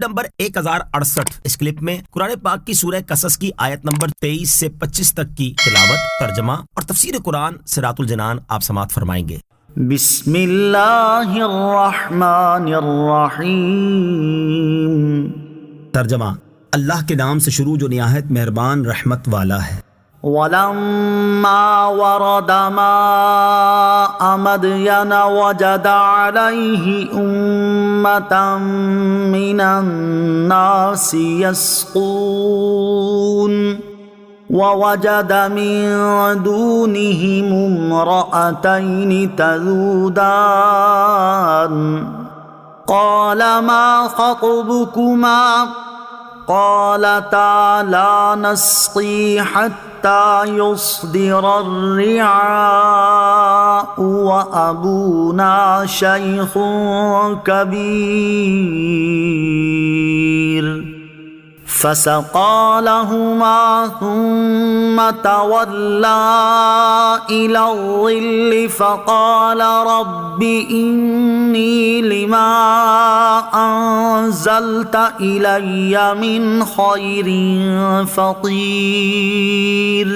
Number 1068۔ اس clip میں قرآن پاک کی سورہ قصص کی آیت نمبر 23 سے 25 تک کی تلاوت، ترجمہ اور تفسیر قرآن صراط الجنان آپ سماعت فرمائیں گے۔ بسم اللہ الرحمن الرحیم۔ ترجمہ، اللہ کے نام سے شروع جو نہایت مہربان رحمت والا ہے۔ وَلَمَّا وَرَدَ مَاءَ مَدْيَنَ وَجَدَ عَلَيْهِ أُمَّةً مِّنَ النَّاسِ يَسْقُونَ وَوَجَدَ مِن دُونِهِمُ امْرَأَتَيْنِ تَذُودَانِ قَالَ مَا خَطْبُكُمَا قَالَتَا لَا نَسْقِي حَتَّى يُصْدِرَ الرِّعَاءُ وَأَبُونَا شَيْخٌ كَبِيرٌ فَسَقَى لَهُمَا ثُمَّ تَوَلَّى إِلَى الظِّلِّ فَقَالَ رَبِّ إِنِّي لِمَا أَنزَلْتَ إِلَيَّ مِنْ خَيْرٍ فَقِيرٌ۔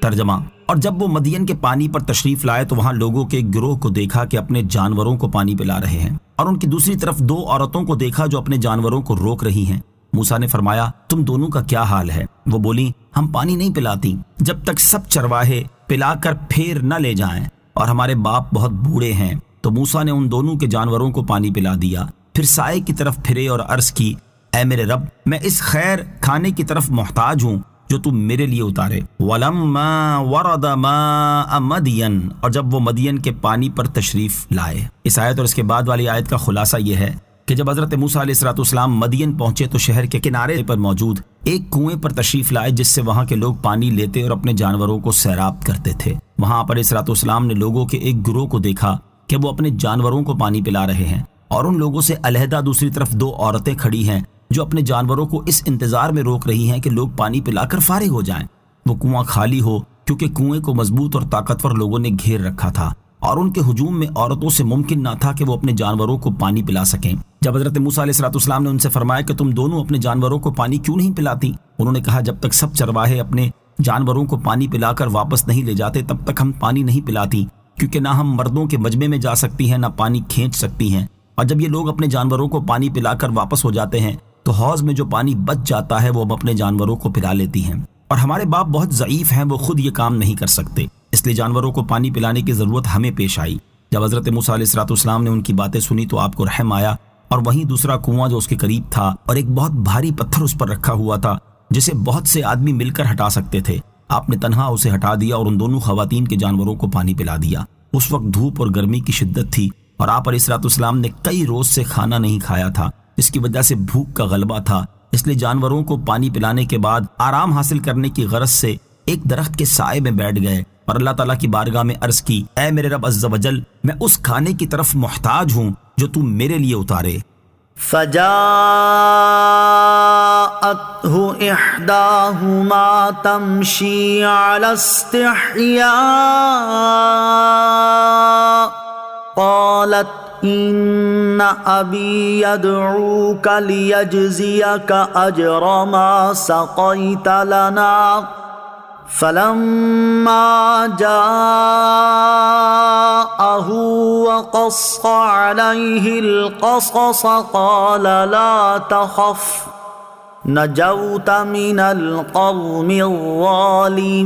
ترجمہ، اور جب وہ مدین کے پانی پر تشریف لائے تو وہاں لوگوں کے ایک گروہ کو دیکھا کہ اپنے جانوروں کو پانی پلا رہے ہیں، اور ان کی دوسری طرف دو عورتوں کو دیکھا جو اپنے جانوروں کو روک رہی ہیں۔ موسیٰ نے فرمایا، تم دونوں کا کیا حال ہے؟ وہ بولی، ہم پانی نہیں پلاتی جب تک سب چرواہے پلا کر پھیر نہ لے جائیں، اور ہمارے باپ بہت بوڑھے ہیں۔ تو موسیٰ نے ان دونوں کے جانوروں کو پانی پلا دیا، پھر سائے کی طرف پھرے اور عرض کی، اے میرے رب، میں اس خیر کھانے کی طرف محتاج ہوں جو تم میرے لیے اتارے۔ وَلَمَّا وَرَدَ مَاءَ مَدْيَنَ، اور جب وہ مدین کے پانی پر تشریف لائے۔ اس آیت اور اس کے بعد والی آیت کا خلاصہ یہ ہے کہ جب حضرت موسیٰ علیہ السلام مدین پہنچے تو شہر کے کنارے پر موجود ایک کنویں پر تشریف لائے جس سے وہاں کے لوگ پانی لیتے اور اپنے جانوروں کو سیراب کرتے تھے۔ وہاں پر علیہ السلام نے لوگوں کے ایک گروہ کو دیکھا کہ وہ اپنے جانوروں کو پانی پلا رہے ہیں، اور ان لوگوں سے علیحدہ دوسری طرف دو عورتیں کھڑی ہیں جو اپنے جانوروں کو اس انتظار میں روک رہی ہیں کہ لوگ پانی پلا کر فارغ ہو جائیں، وہ کنواں خالی ہو، کیونکہ کنویں کو مضبوط اور طاقتور لوگوں نے گھیر رکھا تھا، اور ان کے ہجوم میں عورتوں سے ممکن نہ تھا کہ وہ اپنے جانوروں کو پانی پلا سکیں۔ جب حضرت موسیٰ علیہ السلام نے ان سے فرمایا کہ تم دونوں اپنے جانوروں کو پانی کیوں نہیں پلاتی؟ انہوں نے کہا، جب تک سب چرواہے اپنے جانوروں کو پانی پلا کر واپس نہیں لے جاتے تب تک ہم پانی نہیں پلاتی، کیونکہ نہ ہم مردوں کے مجمع میں جا سکتی ہیں نہ پانی کھینچ سکتی ہیں، اور جب یہ لوگ اپنے جانوروں کو پانی پلا کر واپس ہو جاتے ہیں تو حوض میں جو پانی بچ جاتا ہے وہ ہم اپنے جانوروں کو پلا لیتی ہیں، اور ہمارے باپ بہت ضعیف ہیں، وہ خود یہ کام نہیں کر سکتے، اس لیے جانوروں کو پانی پلانے کی ضرورت ہمیں پیش آئی۔ جب حضرت موسیٰ علیہ السلام نے ان کی باتیں سنی تو آپ کو رحم آیا، اور وہیں دوسرا کنواں جو اس کے قریب تھا اور ایک بہت بھاری پتھر اس پر رکھا ہوا تھا جسے بہت سے آدمی مل کر ہٹا سکتے تھے، آپ نے تنہا اسے ہٹا دیا اور ان دونوں خواتین کے جانوروں کو پانی پلا دیا۔ اس وقت دھوپ اور گرمی کی شدت تھی، اور آپ علیہ السلام نے کئی روز سے کھانا نہیں کھایا تھا، اس کی وجہ سے بھوک کا غلبہ تھا، اس لیے جانوروں کو پانی پلانے کے بعد آرام حاصل کرنے کی غرض سے ایک درخت کے سائے میں بیٹھ گئے اور اللہ تعالیٰ کی بارگاہ میں عرض کی، اے میرے رب عز و جل، میں اس کھانے کی طرف محتاج ہوں جو تم میرے لیے اتارے۔ فَجَاءَتْهُ إِحْدَاهُمَا تَمْشِي عَلَى اسْتِحْيَاءٍ قَالَتْ إِنَّ أَبِي يَدْعُوكَ لِيَجْزِيَكَ أَجْرَ مَا سَقَيْتَ لَنَا فَلَمَّا جَاءَهُ وَقَصَّ عَلَيْهِ الْقَصَصَ قَالَ لَا تَخَفْ نَجَوْتَ مِنَ الْقَوْمِ الظَّالِمِينَ۔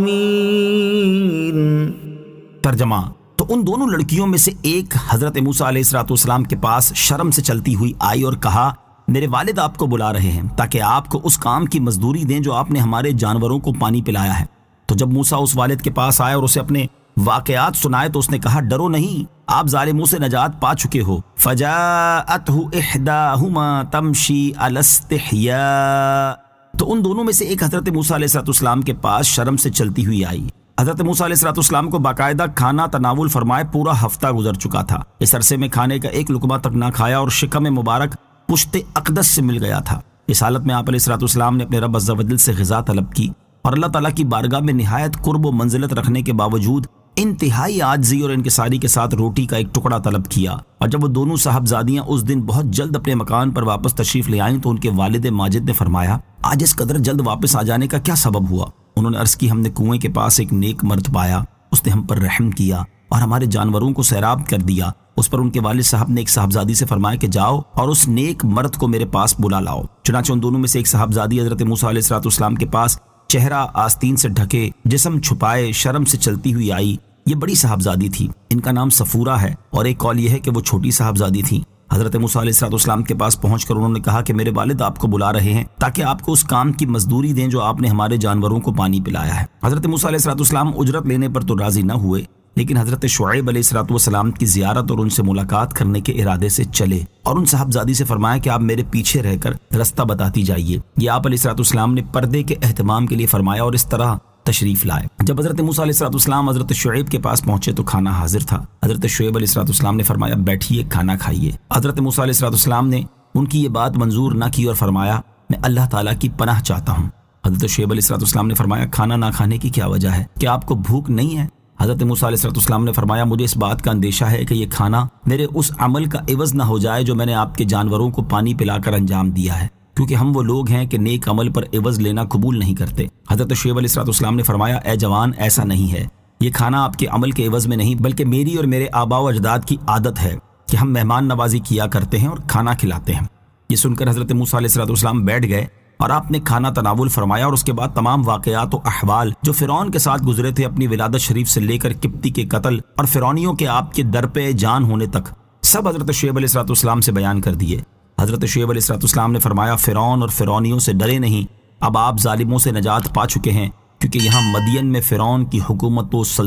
ترجمہ، تو ان دونوں لڑکیوں میں سے ایک حضرت موسیٰ علیہ السلام کے پاس شرم سے چلتی ہوئی آئی اور کہا، میرے والد آپ کو بلا رہے ہیں تاکہ آپ کو اس کام کی مزدوری دیں جو آپ نے ہمارے جانوروں کو پانی پلایا ہے۔ تو جب موسیٰ اس والد کے پاس آئے اور اسے اپنے واقعات سنائے تو اس نے کہا، ڈرو نہیں، آپ ظالموں سے نجات پا چکے ہو۔ فَجَاءَتْهُ إِحْدَاهُمَا تَمْشِي عَلَى اسْتِحْيَاءٍ، تو ان دونوں میں سے ایک حضرت موسیٰ علیہ السلام کے پاس شرم سے چلتی ہوئی آئی۔ حضرت موسیٰ علیہ السلام کو باقاعدہ کھانا تناول فرمائے پورا ہفتہ گزر چکا تھا، اس عرصے میں کھانے کا ایک لقمہ تک نہ کھایا اور شکم مبارک پشت اقدس سے مل گیا تھا۔ اس حالت میں آپ علیہ السلام نے اپنے رب عز و جل سے غذا طلب کی، اور اللہ تعالیٰ کی بارگاہ میں نہایت قرب و منزلت رکھنے کے باوجود انتہائی عاجزی اور انکساری کے ساتھ روٹی کا ایک ٹکڑا طلب کیا، اور جب وہ دونوں صاحبزادیاں اس دن بہت جلد اپنے مکان پر واپس تشریف لے آئیں تو ان کے والد ماجد نے فرمایا، آج اس قدر جلد واپس آ جانے کا کیا سبب ہوا؟ انہوں نے عرض کی، ہم نے کنویں کے پاس ایک نیک مرد پایا، اس نے ہم پر رحم کیا اور ہمارے جانوروں کو سیراب کر دیا۔ اس پر ان کے والد صاحب نے ایک صاحبزادی سے فرمایا کہ جاؤ اور اس نیک مرد کو میرے پاس بلا لاؤ۔ چنانچہ ان دونوں میں سے ایک صاحبزادی حضرت موسیٰ علیہ السلام کے پاس چہرہ آستین سے ڈھکے، جسم چھپائے، شرم سے چلتی ہوئی آئی۔ یہ بڑی صاحبزادی تھی، ان کا نام صفورہ ہے، اور ایک قول یہ ہے کہ وہ چھوٹی صاحبزادی تھی۔ حضرت موسیٰ علیہ السلام کے پاس پہنچ کر انہوں نے کہا کہ میرے والد آپ کو بلا رہے ہیں تاکہ آپ کو اس کام کی مزدوری دیں جو آپ نے ہمارے جانوروں کو پانی پلایا ہے۔ حضرت موسیٰ علیہ السلام اجرت لینے پر تو راضی نہ ہوئے، لیکن حضرت شعیب علیہ السلام کی زیارت اور ان سے ملاقات کرنے کے ارادے سے چلے اور ان صاحبزادی سے فرمایا کہ آپ میرے پیچھے رہ کر رستہ بتاتی جائیے۔ یہ آپ علیہ السلام نے پردے کے اہتمام کے لیے فرمایا اور اس طرح تشریف لائے۔ جب حضرت موسیٰ علیہ السلام حضرت شعیب کے پاس پہنچے تو کھانا حاضر تھا۔ حضرت شعیب علیہ السلام نے فرمایا، بیٹھیے، کھانا کھائیے۔ حضرت موسیٰ علیہ السلام نے ان کی یہ بات منظور نہ کی اور فرمایا، میں اللہ تعالیٰ کی پناہ چاہتا ہوں۔ حضرت شعیب علیہ السلام نے فرمایا، کھانا نہ کھانے کی کیا وجہ ہے؟ کیا آپ کو بھوک نہیں ہے؟ حضرت موسیٰ علیہ السلام نے فرمایا، مجھے اس بات کا اندیشہ ہے کہ یہ کھانا میرے اس عمل کا عوض نہ ہو جائے جو میں نے آپ کے جانوروں کو پانی پلا کر انجام دیا ہے، کیونکہ ہم وہ لوگ ہیں کہ نیک عمل پر عوض لینا قبول نہیں کرتے۔ حضرت شعیب علیہ السلام نے فرمایا، اے جوان، ایسا نہیں ہے، یہ کھانا آپ کے عمل کے عوض میں نہیں بلکہ میری اور میرے آباء و اجداد کی عادت ہے کہ ہم مہمان نوازی کیا کرتے ہیں اور کھانا کھلاتے ہیں۔ یہ سن کر حضرت موسیٰ علیہ السلام بیٹھ گئے اور آپ نے کھانا تناول فرمایا، اور اس کے بعد تمام واقعات و احوال جو فرعون کے ساتھ گزرے تھے، اپنی ولادت شریف سے لے کر قبطی کے قتل اور فرعونیوں کے آپ کے در پہ جان ہونے تک، سب حضرت شعیب علیہ السلام سے بیان کر دیے۔ حضرت شعیب علیہ السلام نے فرمایا، فرعون اور فرعونیوں سے ڈرے نہیں، اب آپ ظالموں سے نجات پا چکے ہیں، کیونکہ یہاں مدین میں فرعون کی حکومت و سلطنت